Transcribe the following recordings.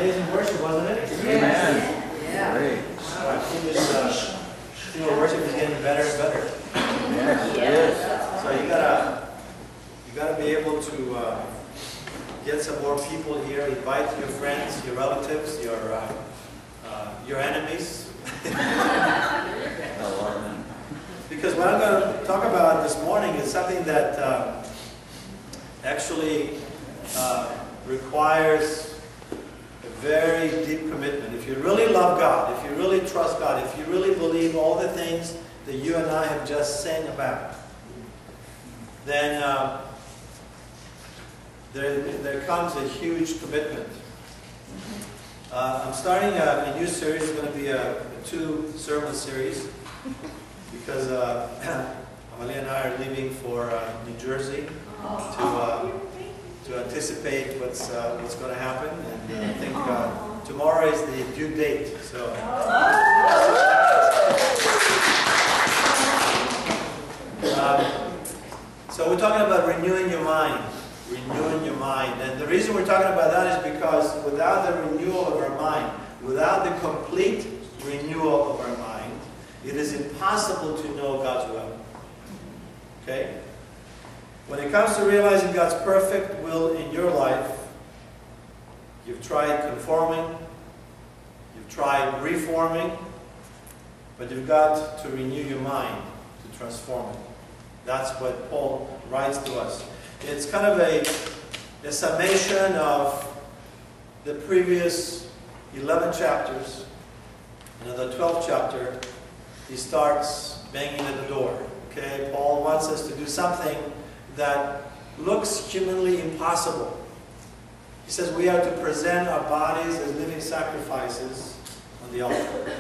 amazing worship, wasn't it? Amen. Yeah. Great. Our team of worship is getting better and better. Yes. So you gotta be able to get some more people here. Invite your friends, your relatives, your enemies. Because what I'm going to talk about this morning is something that actually requires a very deep commitment. If you really love God, if you really trust God, if you really believe all the things that you and I have just sang about, then there comes a huge commitment. I'm starting a new series. It's going to be a 2-sermon series because Amalia and I are leaving for New Jersey to anticipate what's going to happen. And I think tomorrow is the due date. So we're talking about renewing your mind. Renewing your mind. And the reason we're talking about that is because without the renewal of our mind, without the complete renewal of our mind, it is impossible to know God's will. Okay? When it comes to realizing God's perfect will in your life, you've tried conforming, you've tried reforming, but you've got to renew your mind to transform it. That's what Paul writes to us. It's kind of a summation of the previous 11 chapters. And in the 12th chapter, he starts banging at the door. Okay, Paul wants us to do something that looks humanly impossible. He says we are to present our bodies as living sacrifices on the altar.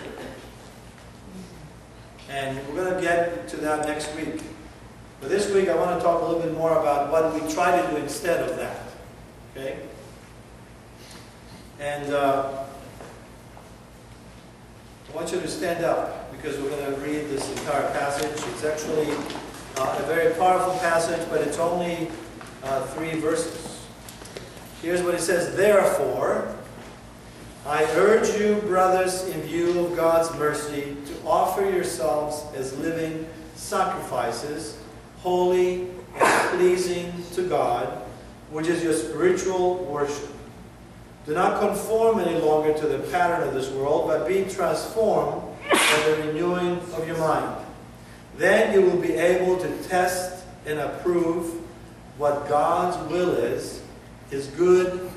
And we're going to get to that next week. But this week I want to talk a little bit more about what we try to do instead of that. Okay? And I want you to stand up because we're going to read this entire passage. It's actually a very powerful passage, but it's only 3 verses. Here's what it says. Therefore, I urge you, brothers, in view of God's mercy, to offer yourselves as living sacrifices, holy and pleasing to God, which is your spiritual worship. Do not conform any longer to the pattern of this world, but be transformed by the renewing of your mind. Then you will be able to test and approve what God's will is, His good,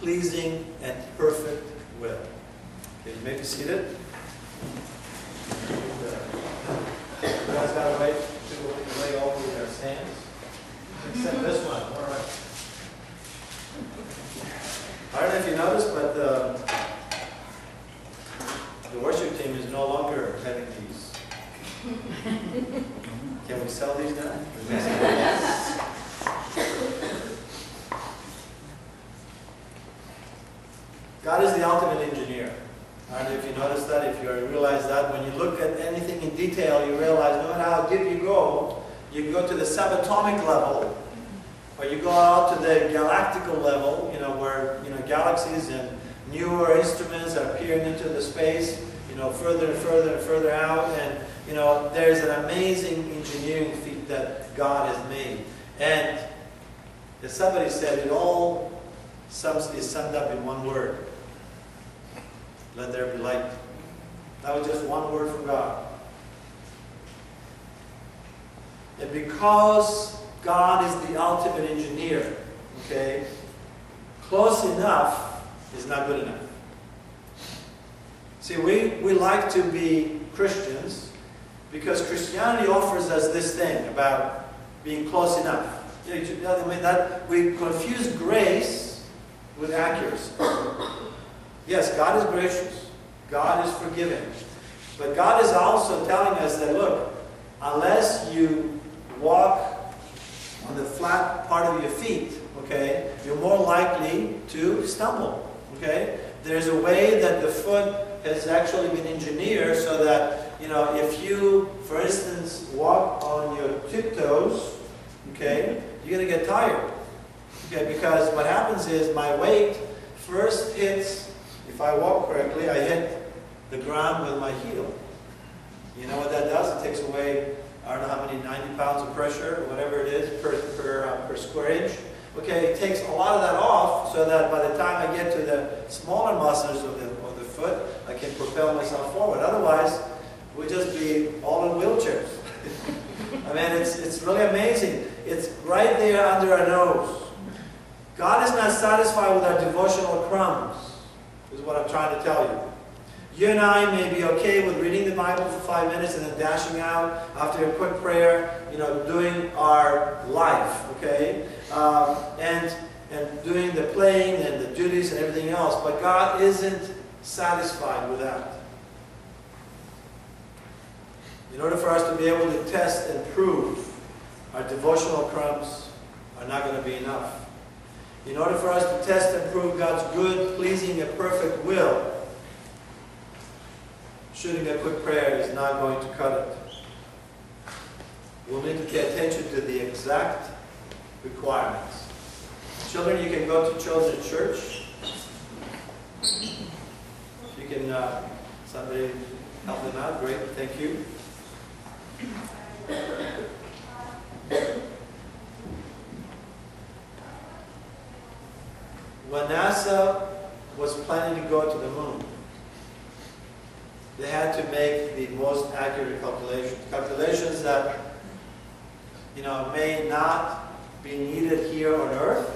pleasing, and perfect will. Okay, you may be seated. You guys got to wait to lay over their hands. Except this one. All right. I don't know if you noticed, but the worship team is no longer having these. Can we sell these now? God is the ultimate engineer. I don't know if you noticed that, if you realize that. When you look at anything in detail, you realize no matter how deep you go to the subatomic level, or you go out to the galactical level, where galaxies and newer instruments are peering into the space, further and further and further out, and there's an amazing engineering feat that God has made. And as somebody said, it all is summed up in one word. Let there be light. That was just one word from God. And because God is the ultimate engineer, okay, close enough is not good enough. See, we like to be Christians because Christianity offers us this thing about being close enough. That we confuse grace with accuracy. Yes, God is gracious. God is forgiving. But God is also telling us that, look, unless you walk on the flat part of your feet, okay, you're more likely to stumble, okay? There's a way that the foot has actually been engineered so that, if you, for instance, walk on your tiptoes, okay, you're going to get tired, okay, because what happens is my weight first hits if I walk correctly, I hit the ground with my heel. You know what that does? It takes away, I don't know how many, 90 pounds of pressure, or whatever it is, per square inch. Okay, it takes a lot of that off so that by the time I get to the smaller muscles of the foot, I can propel myself forward. Otherwise, we'd just be all in wheelchairs. I mean, it's really amazing. It's right there under our nose. God is not satisfied with our devotional crumbs, is what I'm trying to tell you. You and I may be okay with reading the Bible for 5 minutes and then dashing out after a quick prayer, doing our life, okay? And doing the playing and the duties and everything else. But God isn't satisfied with that. In order for us to be able to test and prove, our devotional crumbs are not going to be enough. In order for us to test and prove God's good, pleasing, and perfect will, shooting a quick prayer is not going to cut it. We'll need to pay attention to the exact requirements. Children, you can go to children's church. You can, somebody help them out. Great, thank you. When NASA was planning to go to the moon, they had to make the most accurate calculations that, may not be needed here on Earth.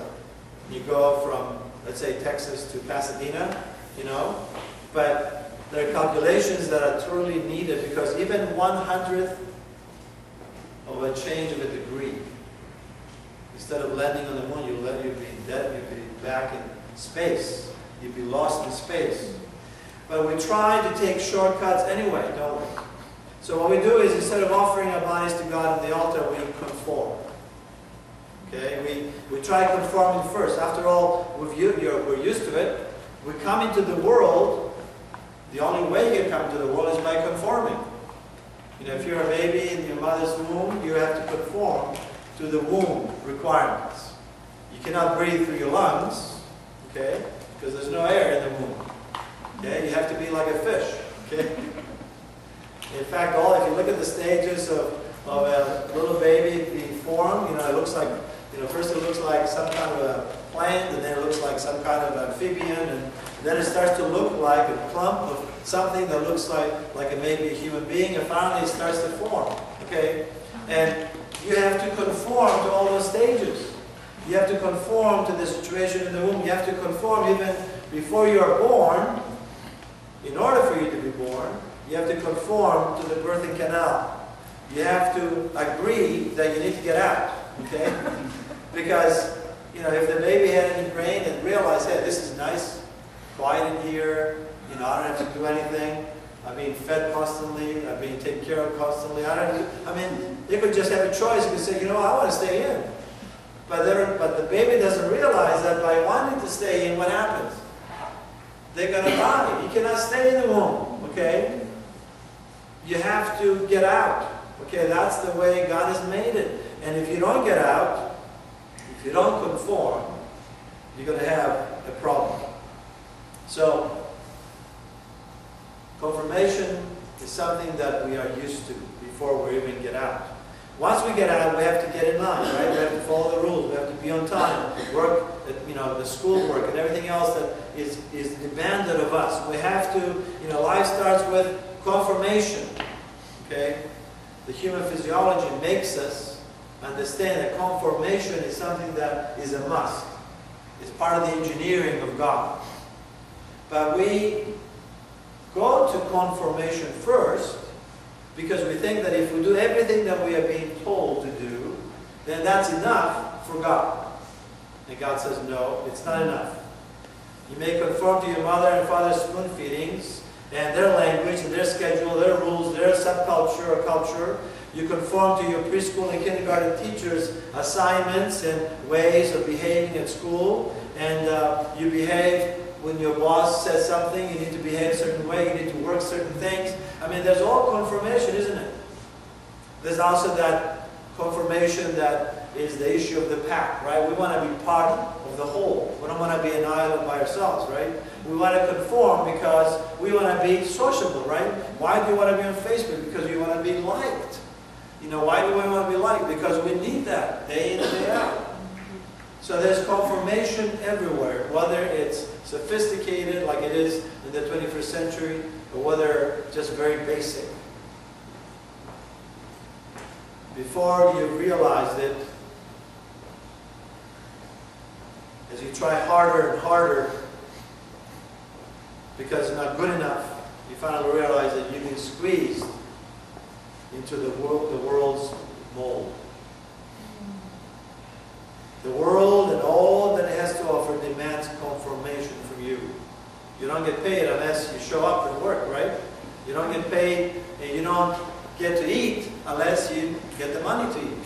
You go from, let's say, Texas to Pasadena, but there are calculations that are truly needed because even 1/100th of a change of a degree, instead of landing on the moon, you'd be dead, you'd be back in space. You'd be lost in space. But we try to take shortcuts anyway, don't we? So what we do is instead of offering our bodies to God on the altar, we conform. Okay? We try conforming first. After all, we're used to it. We come into the world, the only way you can come to the world is by conforming. If you're a baby in your mother's womb, you have to conform to the womb requirements. You cannot breathe through your lungs, okay? Because there's no air in the womb. Okay? You have to be like a fish. Okay? In fact, if you look at the stages of a little baby being formed, it looks like, first it looks like some kind of a plant, and then it looks like some kind of amphibian, and then it starts to look like a clump of something that looks like it may be a human being, and finally it starts to form. Okay? And you have to conform to all those stages. You have to conform to the situation in the womb. You have to conform even before you are born. In order for you to be born, you have to conform to the birthing canal. You have to agree that you need to get out. Okay? Because, if the baby had any brain and realized, hey, this is nice, quiet in here, I don't have to do anything. I'm being fed constantly. I'm being taken care of constantly. They could just have a choice. They could say, I want to stay in. But the baby doesn't realize that by wanting to stay in, what happens? They're going to die. You cannot stay in the womb. Okay? You have to get out. Okay? That's the way God has made it. And if you don't get out, if you don't conform, you're going to have a problem. So, confirmation is something that we are used to before we even get out. Once we get out, we have to get in line, right? We have to follow the rules. We have to be on time. Work, the school work and everything else that is demanded of us. We have to, life starts with confirmation. Okay? The human physiology makes us understand that confirmation is something that is a must. It's part of the engineering of God. But we go to confirmation first because we think that if we do everything that we are being told to do, then that's enough for God. And God says, no, it's not enough. You may conform to your mother and father's spoon feedings and their language and their schedule, their rules, their subculture or culture. You conform to your preschool and kindergarten teachers' assignments and ways of behaving at school. And you behave when your boss says something, you need to behave a certain way, you need to work certain things. There's all confirmation, isn't it? There's also that confirmation that is the issue of the pack, right? We want to be part of the whole. We don't want to be an island by ourselves, right? We want to conform because we want to be sociable, right? Why do you want to be on Facebook? Because you want to be liked. You know, why do we want to be liked? Because we need that day in and day out. So there's conformation everywhere, whether it's sophisticated like it is in the 21st century, or whether just very basic. Before you realize it, as you try harder and harder, because it's not good enough, you finally realize that you've been squeezed into the world's mold. The world and all that it has to offer demands conformation from you. You don't get paid unless you show up and work, right? You don't get paid and you don't get to eat unless you get the money to eat.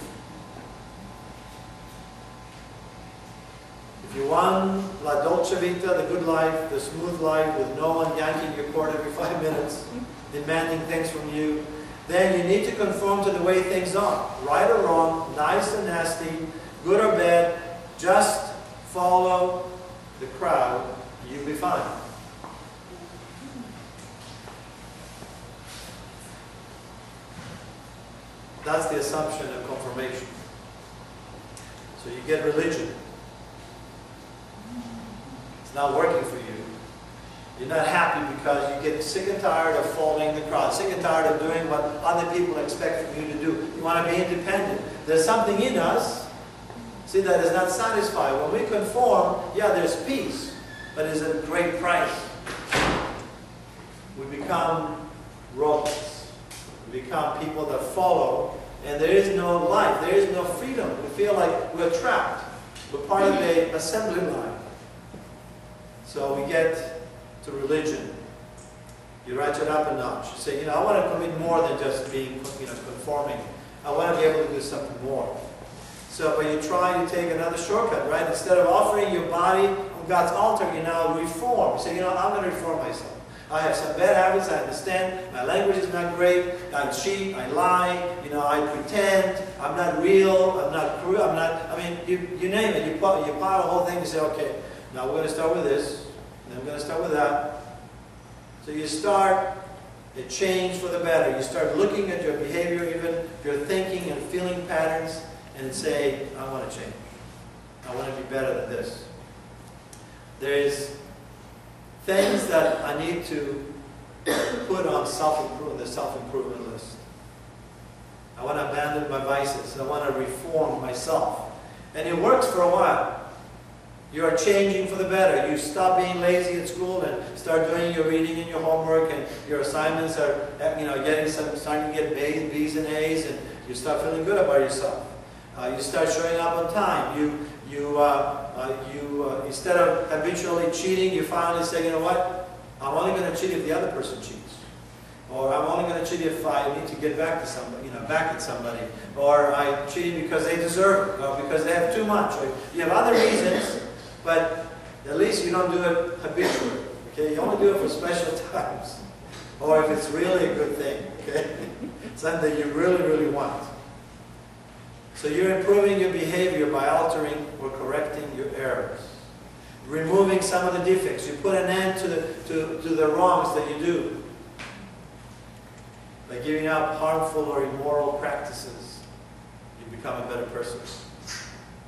If you want la dolce vita, the good life, the smooth life, with no one yanking your cord every 5 minutes, demanding things from you, then you need to conform to the way things are. Right or wrong, nice or nasty, good or bad, just follow the crowd, you'll be fine. That's the assumption of conformation. So you get religion. It's not working for you. You're not happy because you get sick and tired of following the crowd, sick and tired of doing what other people expect from you to do. You want to be independent. There's something in us, see, that is not satisfied. When we conform, yeah, there's peace, but it's a great price. We become robots. We become people that follow, and there is no life. There is no freedom. We feel like we're trapped. We're part of an assembly line. So we get to religion. You ratchet up a notch. You say, I want to commit more than just being, conforming. I want to be able to do something more. So, but you try to take another shortcut, right? Instead of offering your body on God's altar, you now reform. You say, I'm going to reform myself. I have some bad habits, I understand. My language is not great. I cheat, I lie, I pretend. I'm not real, I'm not true, you name it. You pile the whole thing and say, okay, now we're going to start with this, and then we're going to start with that. So you start a change for the better. You start looking at your behavior, even your thinking and feeling patterns, and say, I want to change. I want to be better than this. There's things that I need to put on the self-improvement list. I want to abandon my vices. I want to reform myself. And it works for a while. You are changing for the better. You stop being lazy at school and start doing your reading and your homework, and your assignments are, starting to get B's and A's, and you start feeling good about yourself. You start showing up on time. Instead of habitually cheating, you finally say, what? I'm only going to cheat if the other person cheats. Or I'm only going to cheat if I need to get back to somebody, back at somebody. Or I'm cheating because they deserve it, or because they have too much. Or you have other reasons, but at least you don't do it habitually. Okay? You only do it for special times. Or if it's really a good thing. Okay? Something that you really, really want. So you're improving your behavior by altering or correcting your errors. Removing some of the defects. You put an end to the wrongs that you do. By giving up harmful or immoral practices, you become a better person.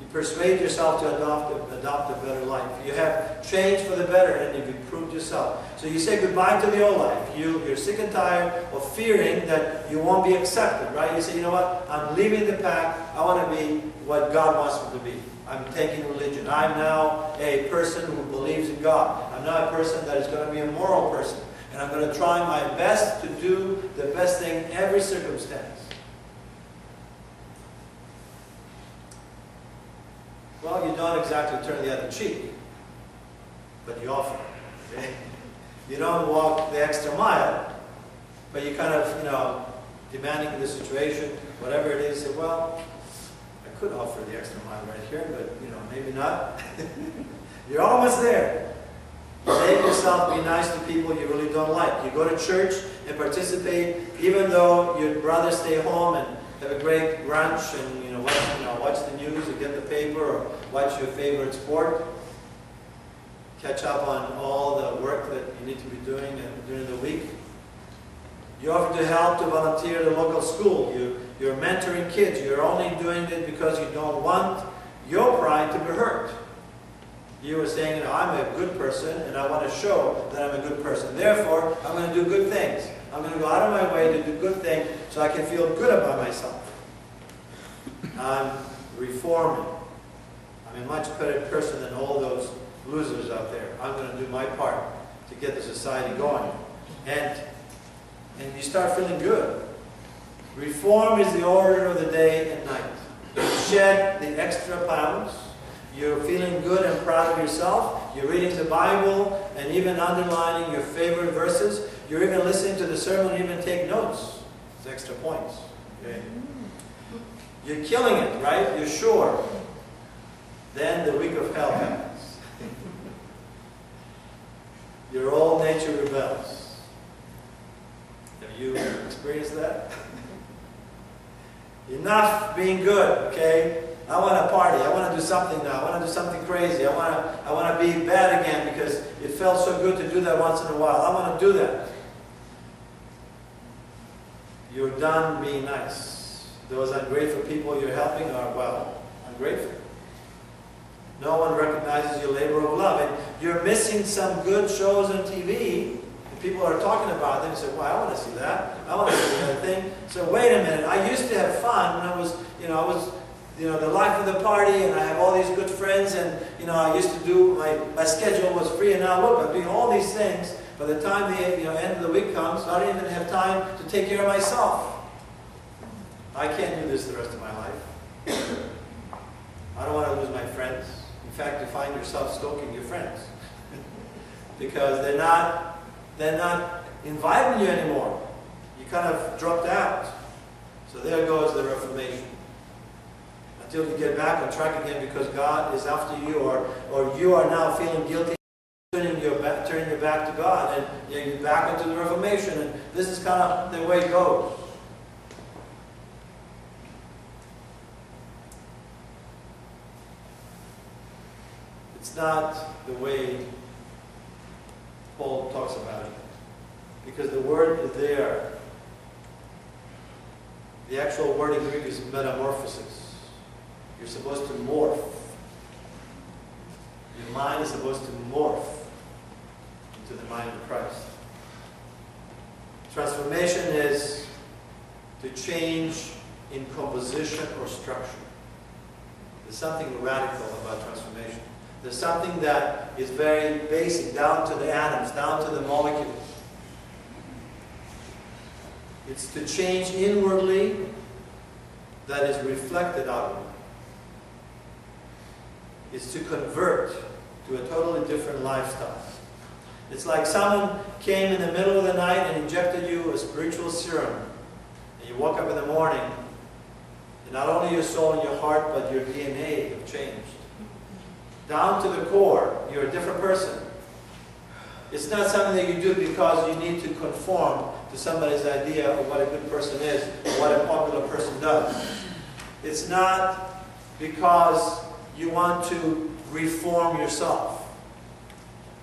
You persuade yourself to adopt a better life. You have changed for the better, and you've improved yourself. So you say goodbye to the old life. You're sick and tired of fearing that you won't be accepted, right? You say, what? I'm leaving the pack. I want to be what God wants me to be. I'm taking religion. I'm now a person who believes in God. I'm now a person that is going to be a moral person. And I'm going to try my best to do the best thing in every circumstance. Well, you don't exactly turn the other cheek, but you offer. Okay? You don't walk the extra mile, but you kind of, demanding the situation, whatever it is, say, well, I could offer the extra mile right here, but, maybe not. You're almost there. You make yourself be nice to people you really don't like. You go to church and participate, even though you'd rather stay home and have a great brunch and, watch the news or get the paper or watch your favorite sport. Catch up on all the work that you need to be doing during the week. You offer to help to volunteer at a local school. You're mentoring kids. You're only doing it because you don't want your pride to be hurt. You were saying, I'm a good person and I want to show that I'm a good person. Therefore, I'm going to do good things. I'm going to go out of my way to do good things so I can feel good about myself. I'm reforming. I'm a much better person than all those losers out there. I'm going to do my part to get the society going. And you start feeling good. Reform is the order of the day and night. You shed the extra pounds. You're feeling good and proud of yourself. You're reading the Bible and even underlining your favorite verses. You're even listening to the sermon and even take notes. It's extra points. Okay? You're killing it, right? You're sure. Then the week of hell happens. Your old nature rebels. Have you experienced that? Enough being good, okay? I want to party. I want to do something now. I want to do something crazy. I want to be bad again because it felt so good to do that once in a while. I want to do that. You're done being nice. Those ungrateful people you're helping are, well, ungrateful. No one recognizes your labor of love. And you're missing some good shows on TV. And people are talking about them and say, well, I want to see that. I want to see that thing. So wait a minute. I used to have fun when I was the life of the party, and I have all these good friends, and I used to do my schedule was free, and now look, I'm doing all these things. By the time the end of the week comes, I don't even have time to take care of myself. I can't do this the rest of my life. I don't want to lose my friends. In fact, you find yourself stalking your friends because they're not inviting you anymore. You kind of dropped out. So there goes the Reformation. Until you get back on track again because God is after you, or you are now feeling guilty, turning your back to God, and you're back into the Reformation, and this is kind of the way it goes. It's not the way Paul talks about it, because the word there, the actual word in Greek is metamorphosis. You're supposed to morph. Your mind is supposed to morph into the mind of Christ. Transformation is to change in composition or structure. There's something radical about transformation. There's something that is very basic, down to the atoms, down to the molecules. It's to change inwardly that is reflected outwardly. Is to convert to a totally different lifestyle. It's like someone came in the middle of the night and injected you a spiritual serum. And you woke up in the morning, and not only your soul and your heart, but your DNA have changed. Down to the core, you're a different person. It's not something that you do because you need to conform to somebody's idea of what a good person is, or what a popular person does. It's not because you want to reform yourself.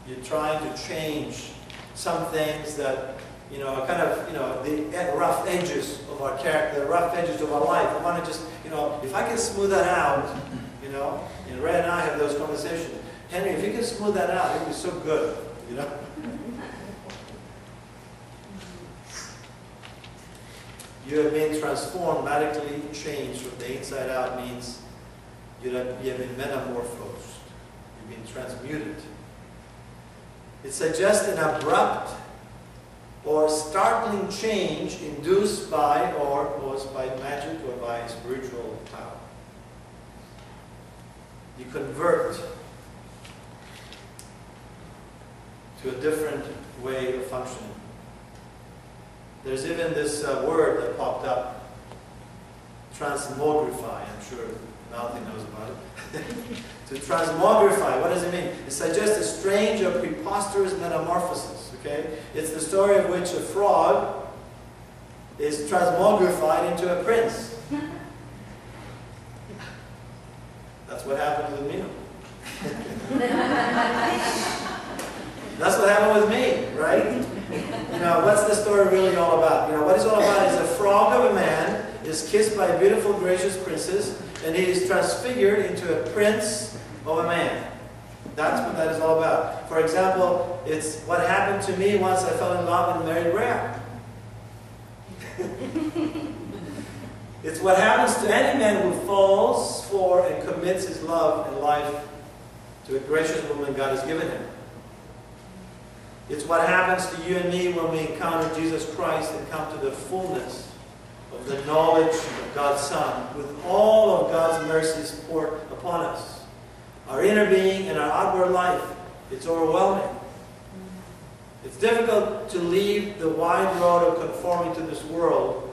You're trying to change some things that, are kind of, the rough edges of our character, the rough edges of our life. I want to just, if I can smooth that out, and Ray and I have those conversations. Henry, if you can smooth that out, it would be so good, You have been transformed, radically changed from the inside out means you have been metamorphosed. You've been transmuted. It suggests an abrupt or startling change induced by or caused by magic or by spiritual power. You convert to a different way of functioning. There's even this word that popped up, transmogrify. I'm sure Malcolm knows about it. To transmogrify, what does it mean? It suggests a strange or preposterous metamorphosis. Okay, it's the story of which a frog is transmogrified into a prince. That's what happened with me. That's what happened with me, right? You know, what's the story really all about? You know, what it's all about is a frog of a man is kissed by a beautiful, gracious princess, and he is transfigured into a prince of a man. That's what that is all about. For example, it's what happened to me once I fell in love and married Rhea. It's what happens to any man who falls for and commits his love and life to a gracious woman God has given him. It's what happens to you and me when we encounter Jesus Christ and come to the fullness of the knowledge of God's Son, with all of God's mercies poured upon us. Our inner being and our outward life, it's overwhelming. It's difficult to leave the wide road of conforming to this world,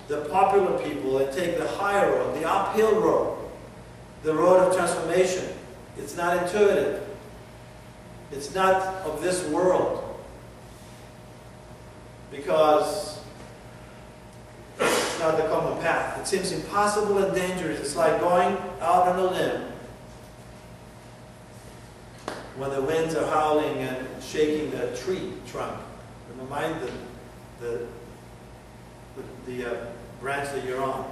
the popular people, and take the higher road, the uphill road, the road of transformation. It's not intuitive. It's not of this world. Because it's not the common path. It seems impossible and dangerous. It's like going out on a limb when the winds are howling and shaking the tree trunk. Never mind the branch that you're on.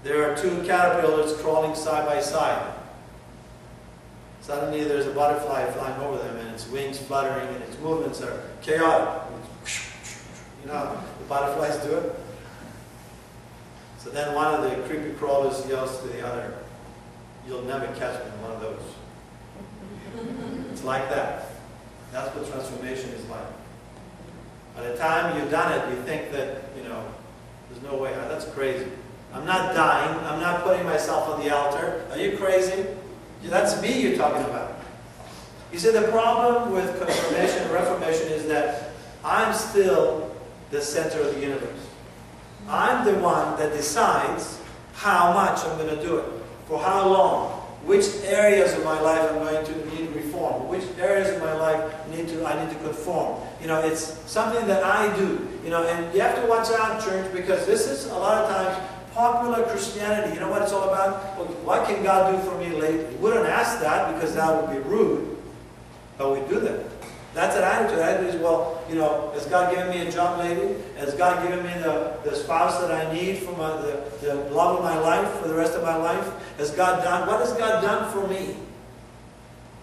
There are two caterpillars crawling side by side. Suddenly there's a butterfly flying over them and its wings fluttering and its movements are chaotic. You know how the butterflies do it? So then one of the creepy crawlers yells to the other, "You'll never catch me in one of those." It's like that. That's what transformation is like. By the time you've done it, you think that, you know, there's no way. That's crazy. I'm not dying. I'm not putting myself on the altar. Are you crazy? That's me you're talking about. You see, the problem with confirmation and reformation is that I'm still the center of the universe. I'm the one that decides how much I'm going to do it, for how long, which areas of my life I'm going to need reform, which areas of my life I need to conform. You know, it's something that I do. You know, and you have to watch out, church, because this is a lot of times popular Christianity. You know what it's all about? Well, what can God do for me lately? We wouldn't ask that because that would be rude, but we do that. That's an attitude. Attitude is, well, you know, has God given me a job lately? Has God given me the spouse that I need for the love of my life for the rest of my life? What has God done for me?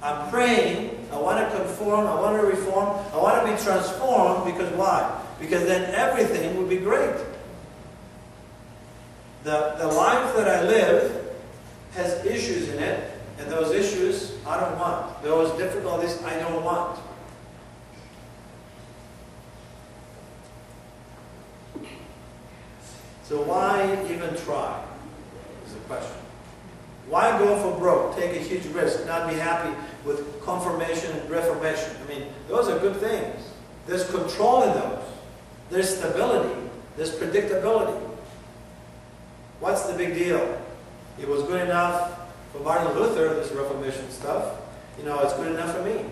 I'm praying. I want to conform. I want to reform. I want to be transformed. Because why? Because then everything would be great. The life that I live has issues in it, and those issues I don't want. Those difficulties I don't want. So why even try, is the question. Why go for broke, take a huge risk, not be happy with confirmation and reformation? I mean, those are good things. There's control in those. There's stability. There's predictability. What's the big deal? It was good enough for Martin Luther, this Reformation stuff. You know, it's good enough for me.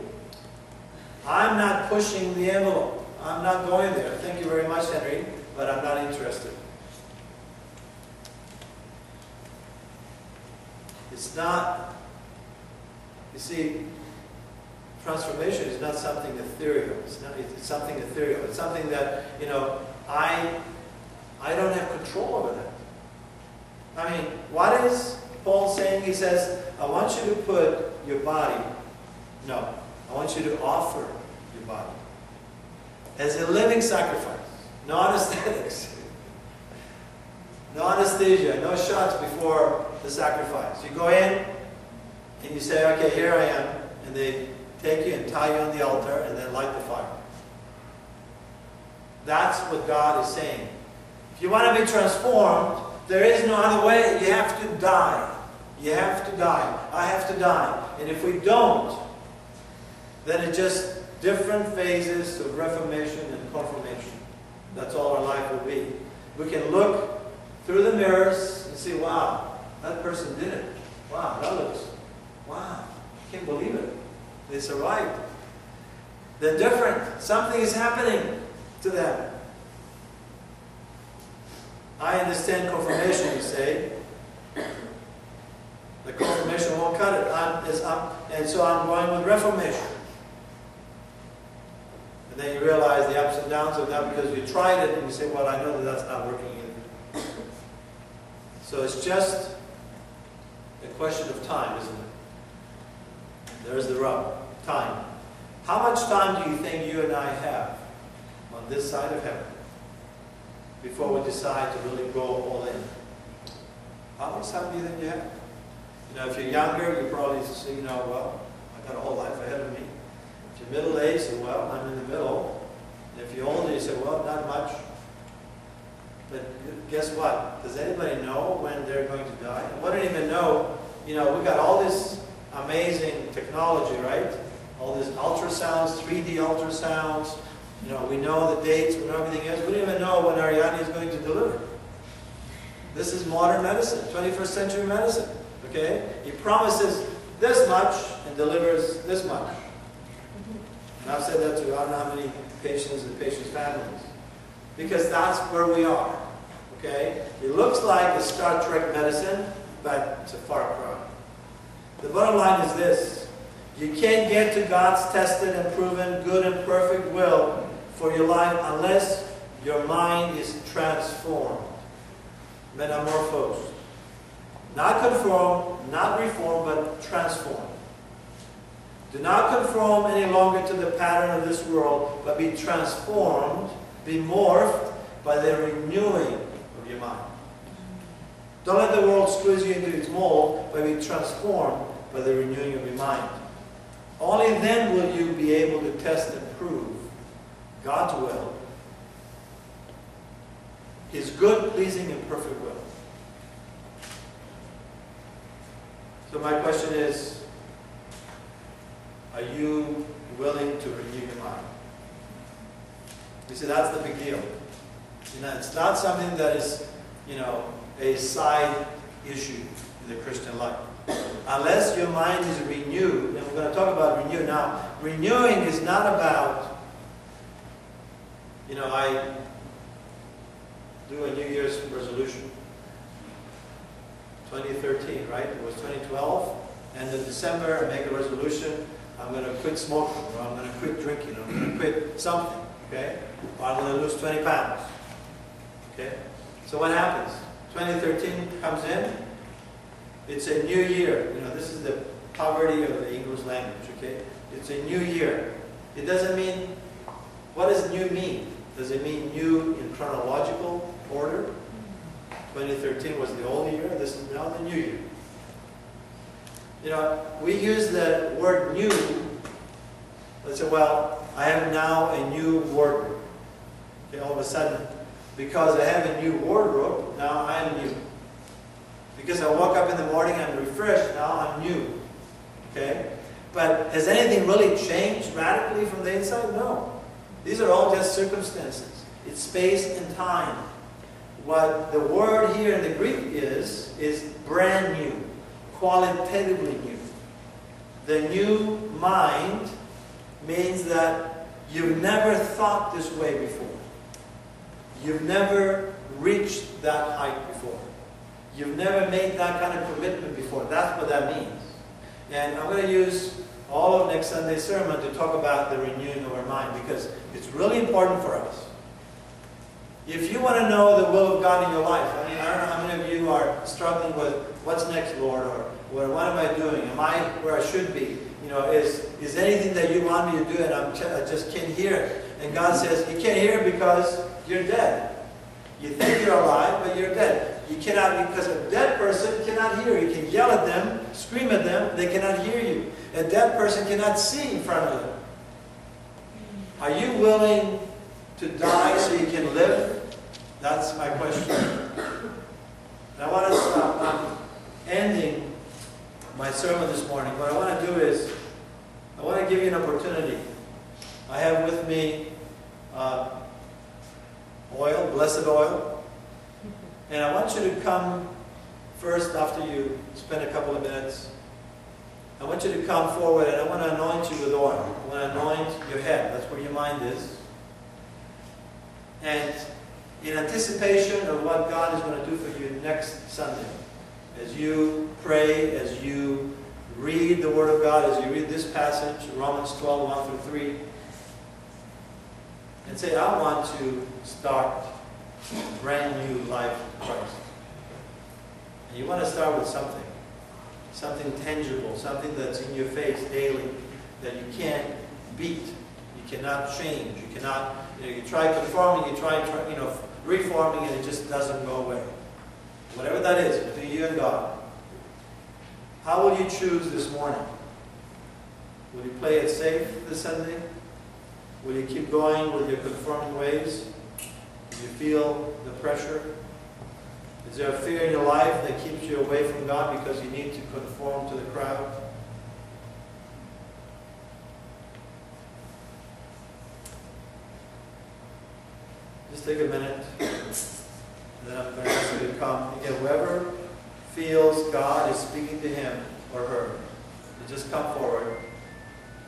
I'm not pushing the envelope. I'm not going there. Thank you very much, Henry, but I'm not interested. It's not, you see, transformation is not something ethereal. It's something ethereal. It's something that, you know, I don't have control over that. I mean, what is Paul saying? He says, I want you to put your body, I want you to offer your body as a living sacrifice. No anesthetics. No anesthesia, no shots before the sacrifice. You go in and you say, okay, here I am. And they take you and tie you on the altar and then light the fire. That's what God is saying. If you want to be transformed, there is no other way. You have to die. You have to die. I have to die. And if we don't, then it's just different phases of reformation and confirmation. That's all our life will be. We can look through the mirrors and see, wow, that person did it. Wow, wow, I can't believe it. They survived. They're different. Something is happening to them. I understand confirmation, you say. Reformation won't cut it. And so I'm going with Reformation. And then you realize the ups and downs of that because you tried it and you say, well, I know that that's not working either. So it's just a question of time, isn't it? There's the rub. Time. How much time do you think you and I have on this side of heaven before we decide to really go all in? How much time do you think you have? You know, if you're younger, you probably say, you know, well, I've got a whole life ahead of me. If you're middle-aged, you say, well, I'm in the middle. And if you're older, you say, well, not much. But guess what? Does anybody know when they're going to die? We don't even know. You know, we've got all this amazing technology, right? All these ultrasounds, 3D ultrasounds. You know, we know the dates, we know everything else. We don't even know when Ariadne is going to deliver. This is modern medicine, 21st century medicine. Okay? He promises this much and delivers this much. And I've said that to I don't know how many patients and patients' families. Because that's where we are. Okay? It looks like a Star Trek medicine, but it's a far cry. The bottom line is this. You can't get to God's tested and proven good and perfect will for your life unless your mind is transformed. Metamorphosed. Not conform, not reform, but transform. Do not conform any longer to the pattern of this world, but be transformed, be morphed by the renewing of your mind. Don't let the world squeeze you into its mold, but be transformed by the renewing of your mind. Only then will you be able to test and prove God's will, His good, pleasing, and perfect will. So my question is, are you willing to renew your mind? You see, that's the big deal. You know, it's not something that is, you know, a side issue in the Christian life. Unless your mind is renewed, and we're going to talk about renew now. Renewing is not about, you know, I do a New Year's resolution. 2013, right? It was 2012. And in December, I make a resolution. I'm going to quit smoking, or I'm going to quit drinking, or I'm going to quit something, okay? Or I'm going to lose 20 pounds, okay? So what happens? 2013 comes in. It's a new year. You know, this is the poverty of the English language, okay? It's a new year. It doesn't mean, what does new mean? Does it mean new in chronological order? 2013 was the old year. This is now the new year. You know, we use the word new. Let's say, well, I have now a new wardrobe. Okay, all of a sudden, because I have a new wardrobe, now I am new. Because I woke up in the morning, I'm refreshed, now I'm new. Okay? But has anything really changed radically from the inside? No. These are all just circumstances. It's space and time. What the word here in the Greek is brand new, qualitatively new. The new mind means that you've never thought this way before. You've never reached that height before. You've never made that kind of commitment before. That's what that means. And I'm going to use all of next Sunday's sermon to talk about the renewing of our mind because it's really important for us. If you want to know the will of God in your life, I mean, I don't know how many of you are struggling with what's next, Lord, or what am I doing? Am I where I should be? You know, is anything that you want me to do and I just can't hear it? And God says, you can't hear it because you're dead. You think you're alive, but you're dead. You cannot, because a dead person cannot hear. You can yell at them, scream at them, they cannot hear you. A dead person cannot see in front of them. Are you willing to die so you can live? That's my question. And I want to stop. I'm ending my sermon this morning. What I want to do is, I want to give you an opportunity. I have with me oil, blessed oil. And I want you to come first after you spend a couple of minutes. I want you to come forward and I want to anoint you with oil. I want to anoint your head. That's where your mind is. And in anticipation of what God is going to do for you next Sunday, as you pray, as you read the Word of God, as you read this passage, Romans 12, 1 through 3, and say, I want to start a brand new life with Christ. And you want to start with something. Something tangible, something that's in your face daily, that you can't beat, you cannot change, you cannot, you try conforming, you try reforming, and it just doesn't go away. Whatever that is, between you and God. How will you choose this morning? Will you play it safe this Sunday? Will you keep going with your conforming ways? Do you feel the pressure? Is there a fear in your life that keeps you away from God because you need to conform to the crowd? Just take a minute, and then I'm going to ask you to come. Again, whoever feels God is speaking to him or her, you just come forward.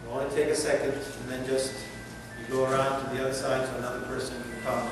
You only take a second, and then just you go around to the other side so another person can come.